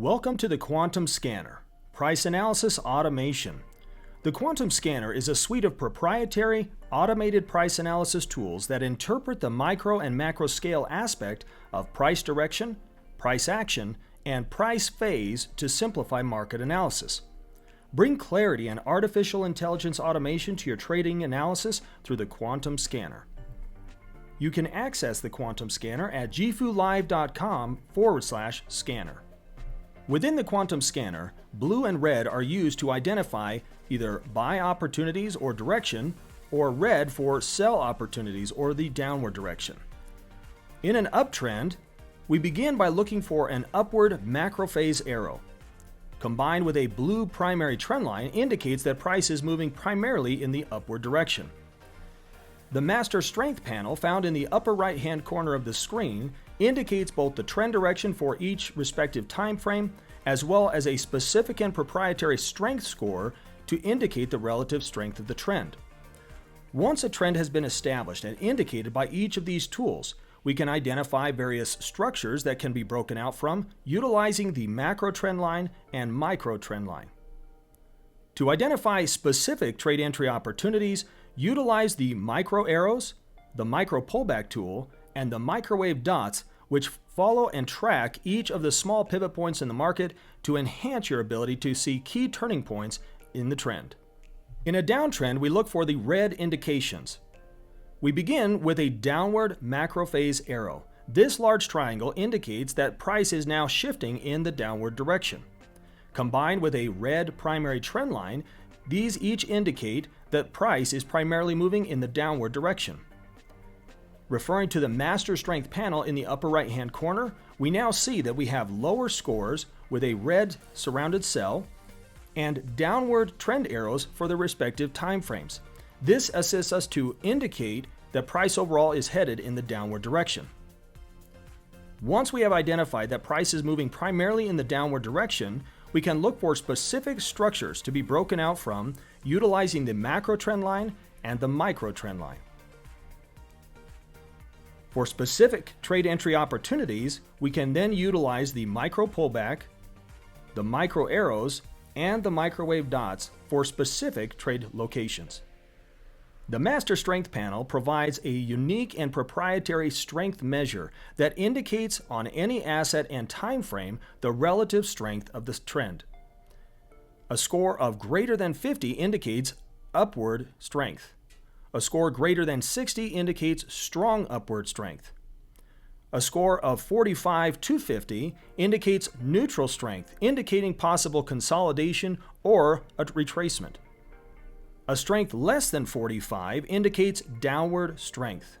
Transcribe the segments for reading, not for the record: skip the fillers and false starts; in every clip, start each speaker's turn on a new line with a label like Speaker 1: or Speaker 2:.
Speaker 1: Welcome to the Quantum Scanner, Price Analysis Automation. The Quantum Scanner is a suite of proprietary, automated price analysis tools that interpret the micro and macro scale aspect of price direction, price action, and price phase to simplify market analysis. Bring clarity and artificial intelligence automation to your trading analysis through the Quantum Scanner. You can access the Quantum Scanner at gfulive.com/scanner. Within the Quantum Scanner, blue and red are used to identify either buy opportunities or direction, or red for sell opportunities or the downward direction. In an uptrend, we begin by looking for an upward macro phase arrow. Combined with a blue primary trend line indicates that price is moving primarily in the upward direction. The Master Strength panel found in the upper right-hand corner of the screen indicates both the trend direction for each respective time frame as well as a specific and proprietary strength score to indicate the relative strength of the trend. Once a trend has been established and indicated by each of these tools, we can identify various structures that can be broken out from utilizing the macro trend line and micro trend line. To identify specific trade entry opportunities, utilize the micro arrows, the micro pullback tool, and the microwave dots, which follow and track each of the small pivot points in the market to enhance your ability to see key turning points in the trend. In a downtrend, we look for the red indications. We begin with a downward macro phase arrow. This large triangle indicates that price is now shifting in the downward direction. Combined with a red primary trend line, these each indicate that price is primarily moving in the downward direction. Referring to the Master Strength panel in the upper right-hand corner, we now see that we have lower scores with a red surrounded cell and downward trend arrows for the respective time frames. This assists us to indicate that price overall is headed in the downward direction. Once we have identified that price is moving primarily in the downward direction, we can look for specific structures to be broken out from utilizing the macro trend line and the micro trend line. For specific trade entry opportunities, we can then utilize the micro pullback, the micro arrows, and the microwave dots for specific trade locations. The Master Strength panel provides a unique and proprietary strength measure that indicates on any asset and time frame the relative strength of the trend. A score of greater than 50 indicates upward strength. A score greater than 60 indicates strong upward strength. A score of 45 to 50 indicates neutral strength, indicating possible consolidation or a retracement. A strength less than 45 indicates downward strength.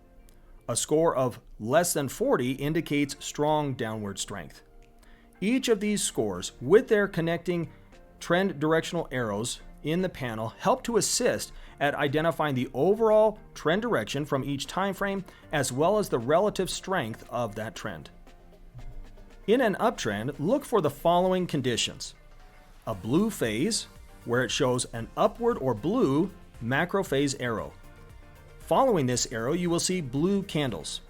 Speaker 1: A score of less than 40 indicates strong downward strength. Each of these scores, with their connecting trend directional arrows in the panel, help to assist at identifying the overall trend direction from each time frame as well as the relative strength of that trend. In an uptrend, look for the following conditions: a blue phase, where it shows an upward or blue macro phase arrow. Following this arrow, you will see blue candles.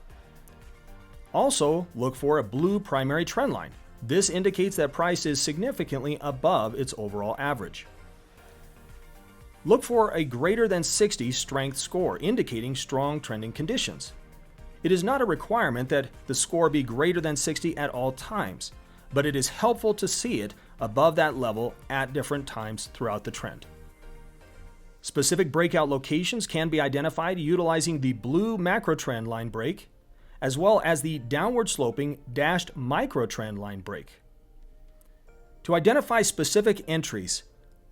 Speaker 1: Also, look for a blue primary trend line. This indicates that price is significantly above its overall average. Look for a greater than 60 strength score, indicating strong trending conditions. It is not a requirement that the score be greater than 60 at all times, but it is helpful to see it above that level at different times throughout the trend. Specific breakout locations can be identified utilizing the blue macro trend line break, as well as the downward sloping dashed micro trend line break. To identify specific entries,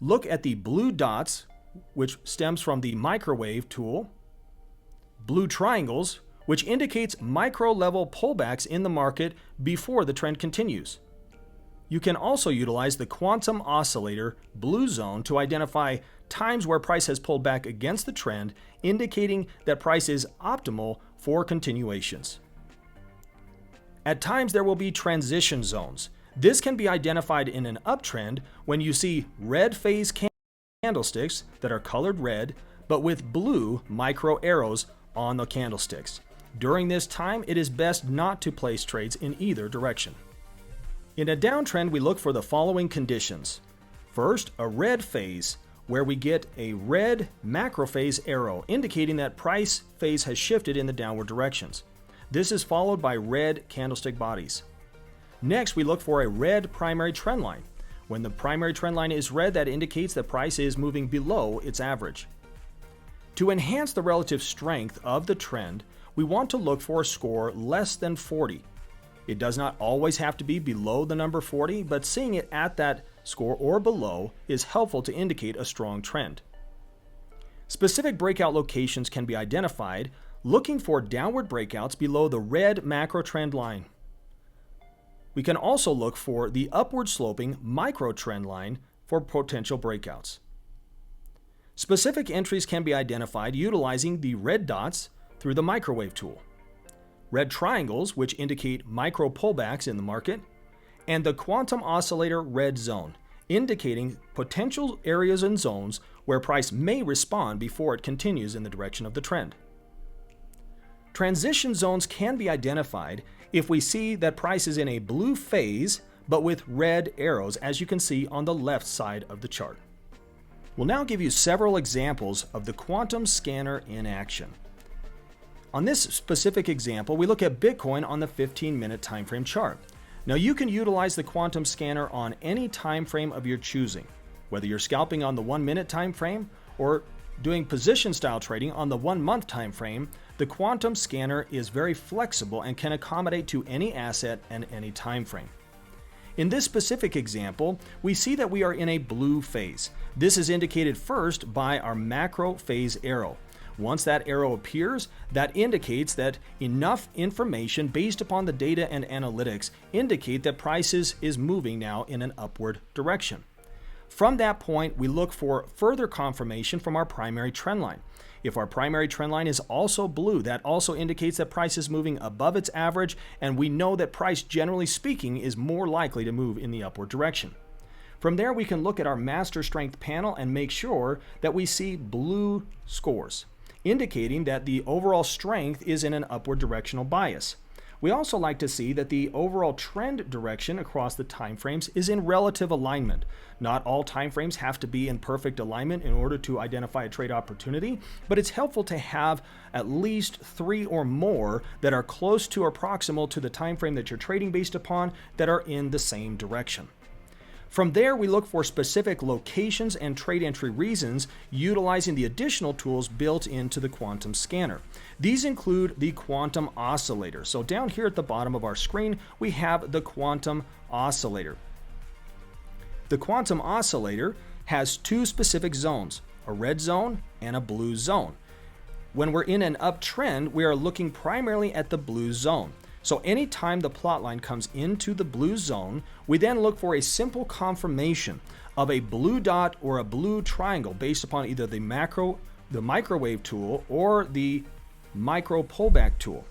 Speaker 1: look at the blue dots, which stems from the microwave tool, blue triangles, which indicates micro level pullbacks in the market before the trend continues. You can also utilize the quantum oscillator blue zone to identify times where price has pulled back against the trend, indicating that price is optimal for continuations. At times there will be transition zones. This can be identified in an uptrend when you see red phase candlesticks that are colored red but with blue micro arrows on the candlesticks. During this time, it is best not to place trades in either direction. In a downtrend, we look for the following conditions. First, a red phase, where we get a red macro phase arrow indicating that price phase has shifted in the downward directions. This is followed by red candlestick bodies. Next, we look for a red primary trend line. When the primary trend line is red, that indicates that price is moving below its average. To enhance the relative strength of the trend, we want to look for a score less than 40. It does not always have to be below the number 40, but seeing it at that score or below is helpful to indicate a strong trend. Specific breakout locations can be identified looking for downward breakouts below the red macro trend line. We can also look for the upward sloping micro trend line for potential breakouts. Specific entries can be identified utilizing the red dots through the microwave tool, red triangles, which indicate micro pullbacks in the market, and the quantum oscillator red zone, indicating potential areas and zones where price may respond before it continues in the direction of the trend. Transition zones can be identified if we see that price is in a blue phase but with red arrows, as you can see on the left side of the chart. We'll now give you several examples of the quantum scanner in action. On this specific example, we look at Bitcoin on the 15-minute time frame chart. Now you can utilize the quantum scanner on any time frame of your choosing, whether you're scalping on the 1-minute time frame or doing position style trading on the 1-month time frame. The quantum scanner is very flexible and can accommodate to any asset and any time frame. In this specific example, we see that we are in a blue phase. This is indicated first by our macro phase arrow. Once that arrow appears, that indicates that enough information based upon the data and analytics indicate that prices is moving now in an upward direction. From that point, we look for further confirmation from our primary trend line. If our primary trend line is also blue, that also indicates that price is moving above its average, and we know that price, generally speaking, is more likely to move in the upward direction. From there, we can look at our master strength panel and make sure that we see blue scores, indicating that the overall strength is in an upward directional bias. We also like to see that the overall trend direction across the timeframes is in relative alignment. Not all timeframes have to be in perfect alignment in order to identify a trade opportunity, but it's helpful to have at least 3 or more that are close to or proximal to the timeframe that you're trading based upon that are in the same direction. From there, we look for specific locations and trade entry reasons utilizing the additional tools built into the quantum scanner. These include the quantum oscillator. So down here at the bottom of our screen, we have the quantum oscillator. The quantum oscillator has 2 specific zones, a red zone and a blue zone. When we're in an uptrend, we are looking primarily at the blue zone. So anytime the plot line comes into the blue zone, we then look for a simple confirmation of a blue dot or a blue triangle based upon either the microwave tool or the micro pullback tool.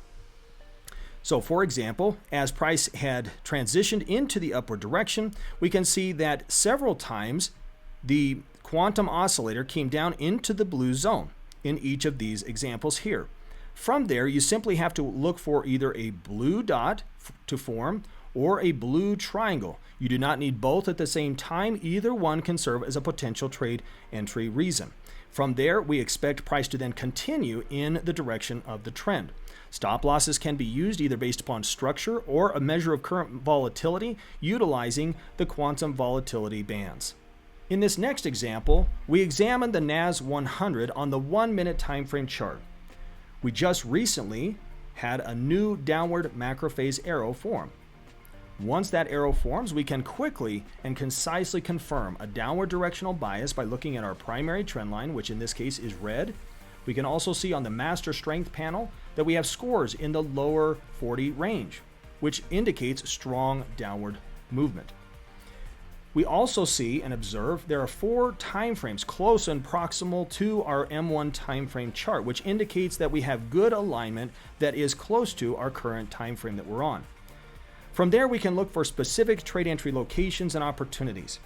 Speaker 1: So for example, as price had transitioned into the upward direction, we can see that several times the quantum oscillator came down into the blue zone in each of these examples here. From there, you simply have to look for either a blue dot to form or a blue triangle. You do not need both at the same time. Either one can serve as a potential trade entry reason. From there, we expect price to then continue in the direction of the trend. Stop losses can be used either based upon structure or a measure of current volatility utilizing the quantum volatility bands. In this next example, we examine the NAS 100 on the 1-minute time frame chart. We just recently had a new downward macro phase arrow form. Once that arrow forms, we can quickly and concisely confirm a downward directional bias by looking at our primary trend line, which in this case is red. We can also see on the master strength panel that we have scores in the lower 40 range, which indicates strong downward movement. We also see and observe there are 4 timeframes close and proximal to our M1 timeframe chart, which indicates that we have good alignment that is close to our current timeframe that we're on. From there, we can look for specific trade entry locations and opportunities.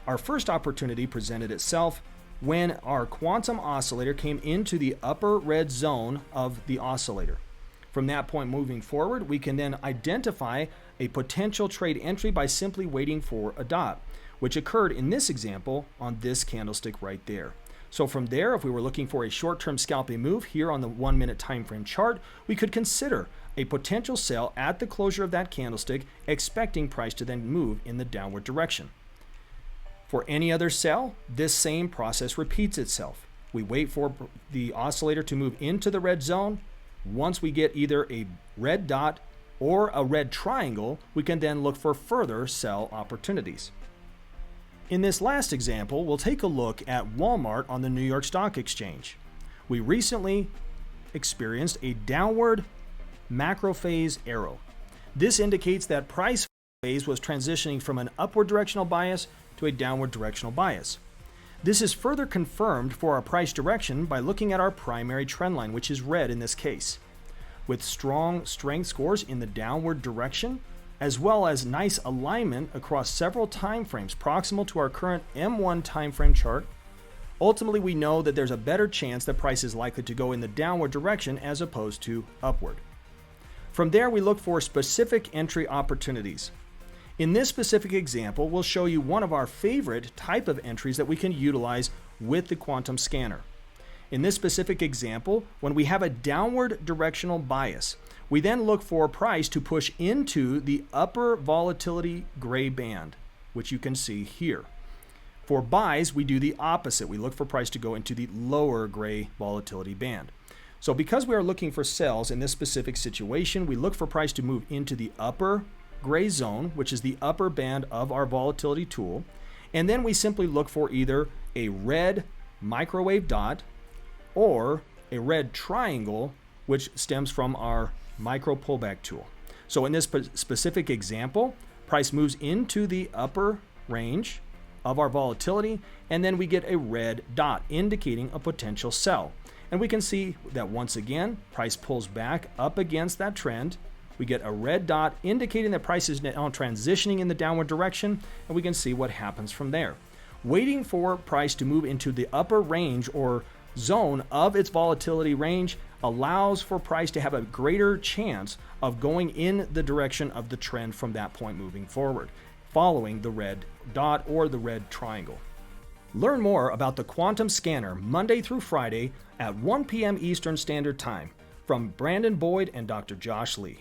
Speaker 1: Our first opportunity presented itself when our quantum oscillator came into the upper red zone of the oscillator. From that point moving forward, we can then identify a potential trade entry by simply waiting for a dot, which occurred in this example on this candlestick right there. So from there, if we were looking for a short-term scalping move here on the 1 minute time frame chart, we could consider a potential sell at the closure of that candlestick, expecting price to then move in the downward direction. For any other sell, this same process repeats itself. We wait for the oscillator to move into the red zone. Once we get either a red dot or a red triangle, we can then look for further sell opportunities. In this last example, we'll take a look at Walmart on the New York Stock Exchange. We recently experienced a downward macro phase arrow. This indicates that price phase was transitioning from an upward directional bias to a downward directional bias. This is further confirmed for our price direction by looking at our primary trend line, which is red in this case. With strong strength scores in the downward direction, as well as nice alignment across several time frames proximal to our current M1 time frame chart, ultimately we know that there's a better chance that price is likely to go in the downward direction as opposed to upward. From there, we look for specific entry opportunities. In this specific example, we'll show you one of our favorite type of entries that we can utilize with the quantum scanner. In this specific example, when we have a downward directional bias, we then look for price to push into the upper volatility gray band, which you can see here. For buys, we do the opposite. We look for price to go into the lower gray volatility band. So because we are looking for sells in this specific situation, we look for price to move into the upper gray zone, which is the upper band of our volatility tool. And then we simply look for either a red microwave dot or a red triangle, which stems from our micro pullback tool. So in this specific example, price moves into the upper range of our volatility, and then we get a red dot indicating a potential sell. And we can see that once again, price pulls back up against that trend. We get a red dot indicating that price is now transitioning in the downward direction, and we can see what happens from there. Waiting for price to move into the upper range or zone of its volatility range allows for price to have a greater chance of going in the direction of the trend from that point moving forward, following the red dot or the red triangle. Learn more about the Quantum Scanner Monday through Friday at 1 p.m. Eastern Standard Time from Brandon Boyd and Dr. Josh Lee.